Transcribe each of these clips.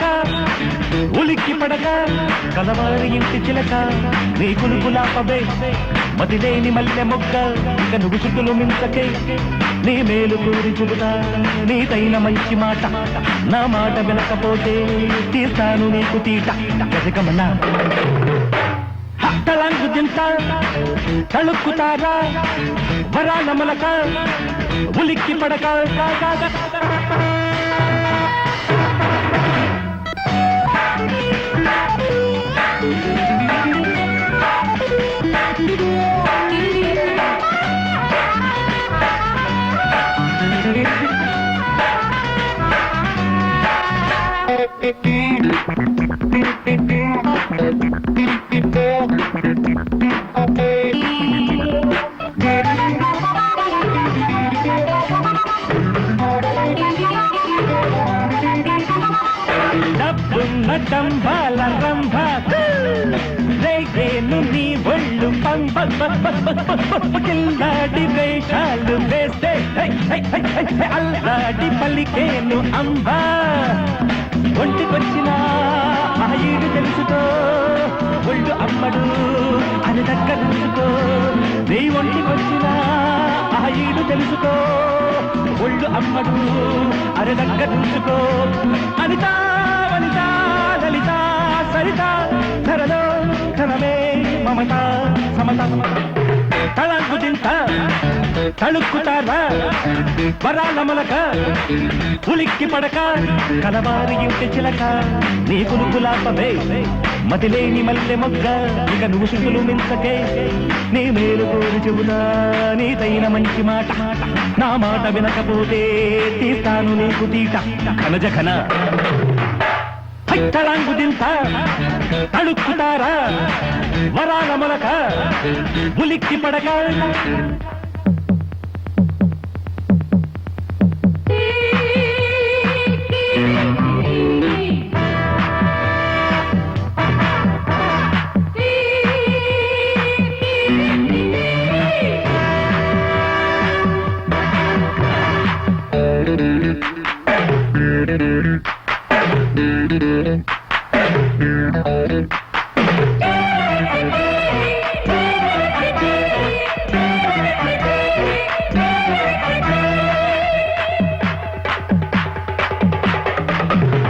మొలక ఉలిక్కి పడక కలవారి ఇంటి చిలక నీ కులుకులాపబే మదిలేని మల్లె మొగ్గ ఇక నువ్వు చుట్టులు మించకే నీ మేలు కూరి చెబుతా నీదైన మంచి మాట నా మాట వినకపోతే తీస్తాను నీకు తీట గజగమన తలంగు దింత తళుక్కుతారా వరాల మొలక ఉలిక్కి పడక డంబాల రంభ రేగేను నీ ఒళ్ళు కిల్లాడి వేషాలు వేస్తే అల్లాడి పలికేను అంబా ఒంటికొచ్చిన ఆయుడు తెలుసుకో ఒళ్ళు అమ్మడు అని దగ్గరుంచుకో నీ ఒంటికొచ్చిన ఆయుడు తెలుసుకో ఒళ్ళు అమ్మడు అని దగ్గరుంచుకో అనిత వనిత లలిత సరిత ధరలో ధనమే మమత సమత తళంగు దింత తళుక్కుతారా వరాల మొలక ఉలిక్కి పడక కలవారి ఇంటి చిలక నీ కులుకులాపవే మతిలేని మల్లె మొగ్గ ఇక నువ్వు శుద్ధులు మించకే నీ మేలు కోరి చెబుతా నీదైన మంచి మాట నా మాట వినకపోతే తీస్తాను నీకు తీట ఖనజ ఖన తళంగు దింత తళుక్కుతారా వరాల మొలక ఉలిక్కి పడక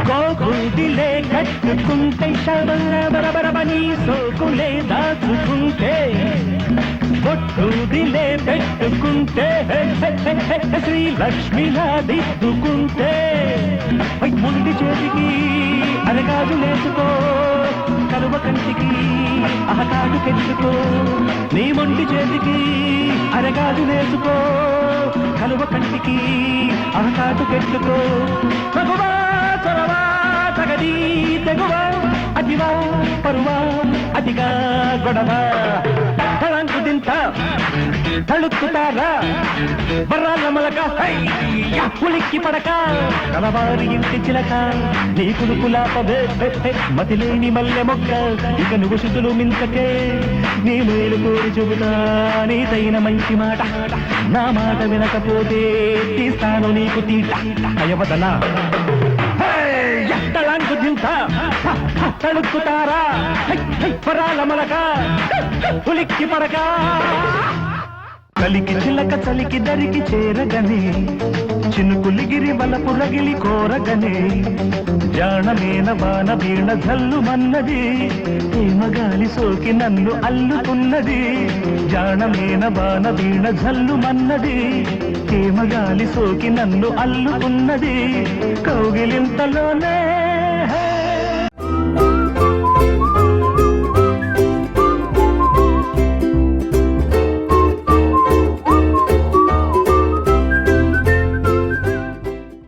కోకుదిలే కట్టుకుంటే బరబరబని సోకులే దాచుకుంటే బొట్టుదిలే పెట్టుకుంటే శ్రీలక్ష్మిలా దిద్దుకుంటే ముందు చేతికి అరగాజు లేసుకో కలువ కంటికి అహకాడు కెట్టుకో నీ మొండి చేతికి అరగాజు లేసుకో కలువ కంటికి అహకాడు కెట్టుకో మగువా చొరవా తగది తెగువ అతివా పరువా అతిగా గొడవ తళంకు దింత తళుక్కుతారా బర్రాల మొలక ఉలిక్కి పడక కలవారి ఇంటి చిలక నీ కులుకులాపవే మతిలేని మల్లె మొక్క ఇక నువ్వు శుద్ధులు మించకే నీ మేలు కోరి చెబుతా నీదైన మంచి మాట నా మాట వినకపోతే తీస్తాను నీకు తీట అయవదన తళంకు దింత తళుక్కుతారా బర్రాల మొలక ఉలిక్కి పడక కలికి చిలక చలికి దరికి చేరగనే చినుకులిగిరి వలపు రగిలి కోరగనే జాణమేన వాన వీణ జల్లు మన్నది ప్రేమగాలి సోకి నన్ను అల్లుకున్నది జాణమేన వాన వీణ జల్లు మన్నది ప్రేమగాలి సోకి నన్ను అల్లుకున్నది కౌగిలింతలోనే